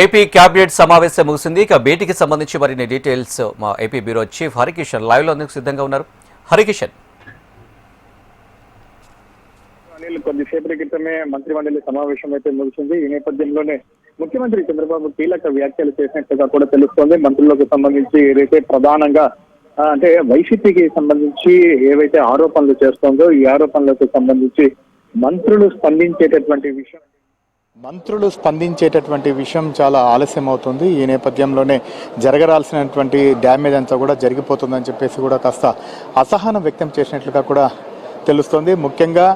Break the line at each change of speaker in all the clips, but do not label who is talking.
AP cabinet సమావేశం ముగిసింది. భేటీకి సంబంధించి మరిన్ని డీటెయిల్స్ మా AP bureau chief Harikishan live లో అందుకు సిద్ధంగా ఉన్నారు. హరికిషన్,
కొద్దిసేపటి క్రితమే మంత్రిమండలి సమావేశం అయితే ముగిసింది. ఈ నేపథ్యంలోనే ముఖ్యమంత్రి చంద్రబాబు కీలక వ్యాఖ్యలు చేసినట్టుగా కూడా తెలుస్తోంది. మంత్రులకు సంబంధించి ఏదైతే ప్రధానంగా అంటే వైసీపీకి సంబంధించి ఏవైతే ఆరోపణలు చేస్తోందో ఈ ఆరోపణలకు సంబంధించి మంత్రులు స్పందించేటటువంటి విషయం చాలా ఆలస్యం అవుతుంది. ఈ నేపథ్యంలోనే జరగరాల్సినటువంటి డ్యామేజ్ అంతా కూడా జరిగిపోతుందని చెప్పేసి కూడా కాస్త అసహనం వ్యక్తం చేసినట్లుగా కూడా తెలుస్తోంది. ముఖ్యంగా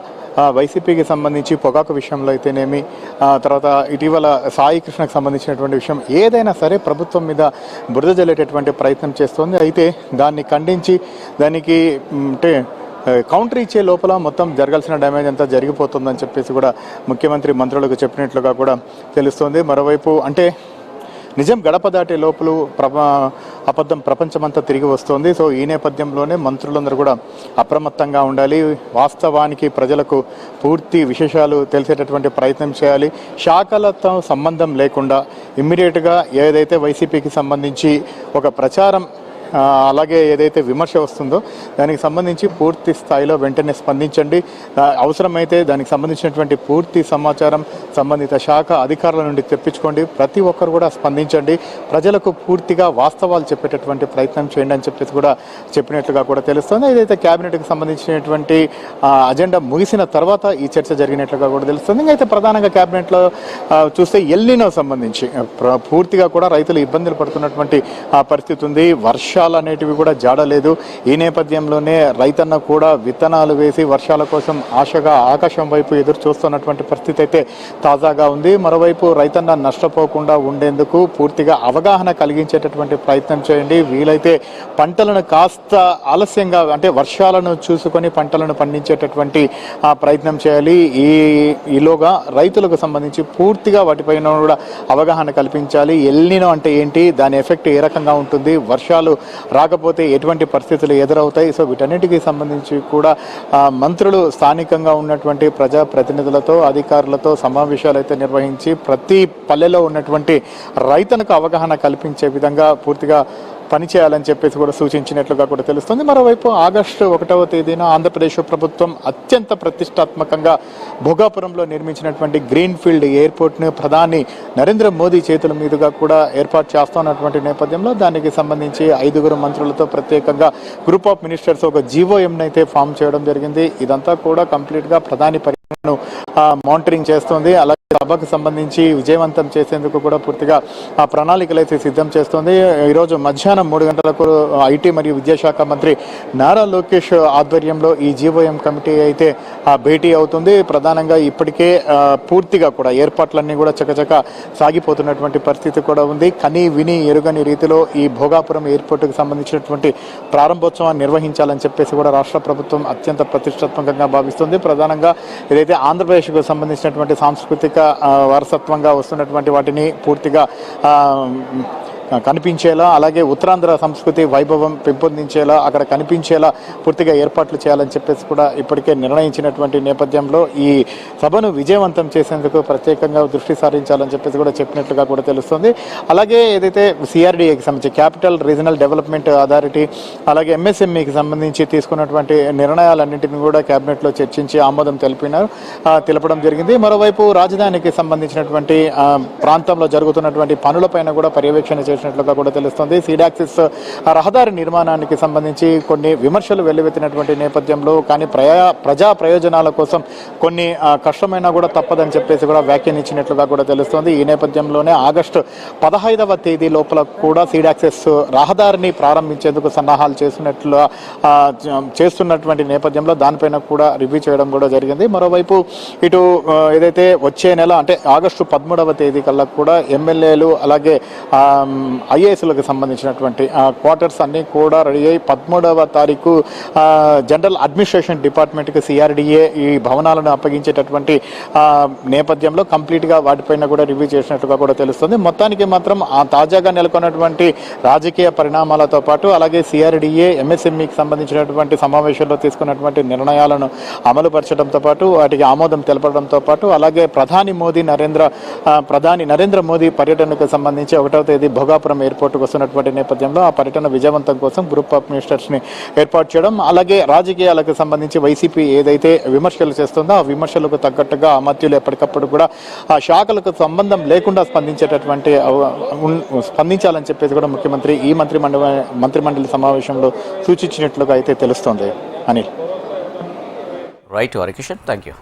వైసీపీకి సంబంధించి పొగాకు విషయంలో అయితేనేమి, తర్వాత ఇటీవల సాయి కృష్ణకు సంబంధించినటువంటి విషయం ఏదైనా సరే ప్రభుత్వం మీద బురద జల్లేటటువంటి ప్రయత్నం చేస్తోంది. అయితే దాన్ని ఖండించి దానికి అంటే కౌంటర్ ఇచ్చే లోపల మొత్తం జరగాల్సిన డ్యామేజ్ అంతా జరిగిపోతుందని చెప్పేసి కూడా ముఖ్యమంత్రి మంత్రులకు చెప్పినట్లుగా కూడా తెలుస్తోంది. మరోవైపు అంటే నిజం గడప దాటే లోపల అబద్ధం ప్రపంచమంతా తిరిగి వస్తోంది. సో ఈ నేపథ్యంలోనే మంత్రులందరూ కూడా అప్రమత్తంగా ఉండాలి. వాస్తవానికి ప్రజలకు పూర్తి విశేషాలు తెలిసేటటువంటి ప్రయత్నం చేయాలి. శాఖలతో సంబంధం లేకుండా ఇమ్మీడియట్గా ఏదైతే వైసీపీకి సంబంధించి ఒక ప్రచారం అలాగే ఏదైతే విమర్శ వస్తుందో దానికి సంబంధించి పూర్తి స్థాయిలో వెంటనే స్పందించండి. అవసరమైతే దానికి సంబంధించినటువంటి పూర్తి సమాచారం సంబంధిత శాఖ అధికారుల నుండి తెప్పించుకోండి. ప్రతి ఒక్కరు కూడా స్పందించండి. ప్రజలకు పూర్తిగా వాస్తవాలు చెప్పేటటువంటి ప్రయత్నం చేయండి అని చెప్పేసి కూడా చెప్పినట్లుగా కూడా తెలుస్తుంది. ఏదైతే క్యాబినెట్కి సంబంధించినటువంటి అజెండా ముగిసిన తర్వాత ఈ చర్చ జరిగినట్లుగా కూడా తెలుస్తుంది. అయితే ప్రధానంగా క్యాబినెట్లో చూస్తే ఎల్నినో సంబంధించి పూర్తిగా కూడా రైతులు ఇబ్బందులు పడుతున్నటువంటి పరిస్థితి ఉంది. వర్షాలు అనేటివి కూడా జాడలేదు. ఈ నేపథ్యంలోనే రైతన్న కూడా విత్తనాలు వేసి వర్షాల కోసం ఆశగా ఆకాశం వైపు ఎదురు చూస్తున్నటువంటి పరిస్థితి అయితే తాజాగా ఉంది. మరోవైపు రైతన్న నష్టపోకుండా ఉండేందుకు పూర్తిగా అవగాహన కలిగించేటటువంటి ప్రయత్నం చేయండి. వీలైతే పంటలను కాస్త ఆలస్యంగా అంటే వర్షాలను చూసుకొని పంటలను పండించేటటువంటి ప్రయత్నం చేయాలి. ఈలోగా రైతులకు సంబంధించి పూర్తిగా వాటిపైన కూడా అవగాహన కల్పించాలి. ఎల్నినో అంటే ఏంటి, దాని ఎఫెక్ట్ ఏ రకంగా ఉంటుంది, వర్షాలు రాకపోతే ఎటువంటి పరిస్థితులు ఎదురవుతాయి. సో వీటన్నిటికీ సంబంధించి కూడా మంత్రులు స్థానికంగా ఉన్నటువంటి ప్రజా ప్రతినిధులతో అధికారులతో సమావేశాలు అయితే నిర్వహించి ప్రతి పల్లెలో ఉన్నటువంటి రైతులకు అవగాహన కల్పించే విధంగా పూర్తిగా పనిచేయాలని చెప్పేసి కూడా సూచించినట్లుగా కూడా తెలుస్తుంది. మరోవైపు ఆగస్టు 1వ తేదీన ఆంధ్రప్రదేశ్ ప్రభుత్వం అత్యంత ప్రతిష్టాత్మకంగా భోగాపురంలో నిర్మించినటువంటి గ్రీన్ ఫీల్డ్ ఎయిర్పోర్ట్ను ప్రధాని నరేంద్ర మోదీ చేతుల మీదుగా కూడా ఏర్పాటు చేస్తున్నటువంటి నేపథ్యంలో దానికి సంబంధించి 5 మంత్రులతో ప్రత్యేకంగా గ్రూప్ ఆఫ్ మినిస్టర్స్ ఒక జీవోఎంను అయితే ఫామ్ చేయడం జరిగింది. ఇదంతా కూడా కంప్లీట్గా ప్రధాని పర్యటనను మానిటరింగ్ చేస్తోంది. అలాగే సభకు సంబంధించి విజయవంతం చేసేందుకు కూడా పూర్తిగా ప్రణాళికలు అయితే సిద్ధం చేస్తోంది. ఈరోజు మధ్యాహ్నం 3 గంటలకు ఐటీ మరియు విద్యాశాఖ మంత్రి నారా లోకేష్ ఆధ్వర్యంలో ఈ జీవోఎం కమిటీ అయితే భేటీ అవుతుంది. ప్రధానంగా ఇప్పటికే పూర్తిగా కూడా ఏర్పాట్లన్నీ కూడా చకచక సాగిపోతున్నటువంటి పరిస్థితి కూడా ఉంది. కని విని ఎరుగని రీతిలో ఈ భోగాపురం ఎయిర్పోర్టుకు సంబంధించినటువంటి ప్రారంభోత్సవాన్ని నిర్వహించాలని చెప్పేసి కూడా రాష్ట్ర ప్రభుత్వం అత్యంత ప్రతిష్టాత్మకంగా భావిస్తుంది. ప్రధానంగా ఏదైతే ఆంధ్రప్రదేశ్కు సంబంధించినటువంటి సాంస్కృతిక వారసత్వంగా వస్తున్నటువంటి వాటిని పూర్తిగా కనిపించేలా, అలాగే ఉత్తరాంధ్ర సంస్కృతి వైభవం పెంపొందించేలా అక్కడ కనిపించేలా పూర్తిగా ఏర్పాట్లు చేయాలని చెప్పేసి కూడా ఇప్పటికే నిర్ణయించినటువంటి నేపథ్యంలో ఈ సభను విజయవంతం చేసేందుకు ప్రత్యేకంగా దృష్టి సారించాలని చెప్పేసి కూడా చెప్పినట్లుగా కూడా తెలుస్తుంది. అలాగే ఏదైతే సిఆర్డీఏకి సంబంధించి క్యాపిటల్ రీజనల్ డెవలప్మెంట్ అథారిటీ అలాగే ఎంఎస్ఎంఈకి సంబంధించి తీసుకున్నటువంటి నిర్ణయాలన్నింటినీ కూడా క్యాబినెట్లో చర్చించి ఆమోదం తెలపడం జరిగింది. మరోవైపు రాజధానికి సంబంధించినటువంటి ప్రాంతంలో జరుగుతున్నటువంటి పనులపైన కూడా పర్యవేక్షణ చేసినట్లుగా కూడా తెలుస్తుంది. సీడాక్సిస్ రహదారి నిర్మాణానికి సంబంధించి కొన్ని విమర్శలు వెల్లువెత్తినటువంటి నేపథ్యంలో కానీ ప్రజా ప్రయోజనాల కోసం కొన్ని కష్టమైనా కూడా తప్పదని చెప్పేసి కూడా వ్యాఖ్యానించినట్లుగా కూడా తెలుస్తుంది. ఈ నేపథ్యంలోనే ఆగస్టు 15వ తేదీ లోపల కూడా సీడాక్సిస్ రహదారిని ప్రారంభించేందుకు సన్నాహాలు చేస్తున్నటువంటి నేపథ్యంలో దానిపైన కూడా రివ్యూ చేయడం కూడా జరిగింది. మరోవైపు ఇటు ఏదైతే వచ్చే నెల అంటే ఆగస్టు 13వ తేదీ కల్లా కూడా ఎమ్మెల్యేలు అలాగే ఐఏఎస్లకు సంబంధించినటువంటి క్వార్టర్స్ అన్నీ కూడా రెడీ అయ్యి 13వ తారీఖు జనరల్ అడ్మినిస్ట్రేషన్ డిపార్ట్మెంట్కి సిఆర్డిఏ ఈ భవనాలను అప్పగించేటటువంటి నేపథ్యంలో కంప్లీట్గా వాటిపైన కూడా రివ్యూ చేసినట్టుగా కూడా తెలుస్తుంది. మొత్తానికి మాత్రం ఆ తాజాగా నెలకొన్నటువంటి రాజకీయ పరిణామాలతో పాటు అలాగే సిఆర్డిఏ ఎంఎస్ఎంఈకి సంబంధించినటువంటి సమావేశంలో తీసుకున్నటువంటి నిర్ణయాలను అమలుపరచడంతో పాటు వాటికి ఆమోదం తెలపడంతో పాటు అలాగే ప్రధాని నరేంద్ర మోదీ పర్యటనకు సంబంధించి 1వ తేదీ భోగాపురం ఎయిర్పోర్ట్కు వస్తున్నటువంటి నేపథ్యంలో ఆ పర్యటన విజయవంతం కోసం గ్రూప్ ఆఫ్ మినిస్టర్స్ని ఏర్పాటు చేయడం, అలాగే రాజకీయాలకు సంబంధించి వైసీపీ ఏదైతే విమర్శలు చేస్తుందో ఆ విమర్శలకు తగ్గట్టుగా అమర్త్యులు ఎప్పటికప్పుడు కూడా ఆ శాఖలకు సంబంధం లేకుండా స్పందించాలని చెప్పేసి కూడా ముఖ్యమంత్రి ఈ మంత్రిమండలి సమావేశంలో సూచించినట్లుగా అయితే తెలుస్తోంది. Anil.
Right Harikishan, thank you.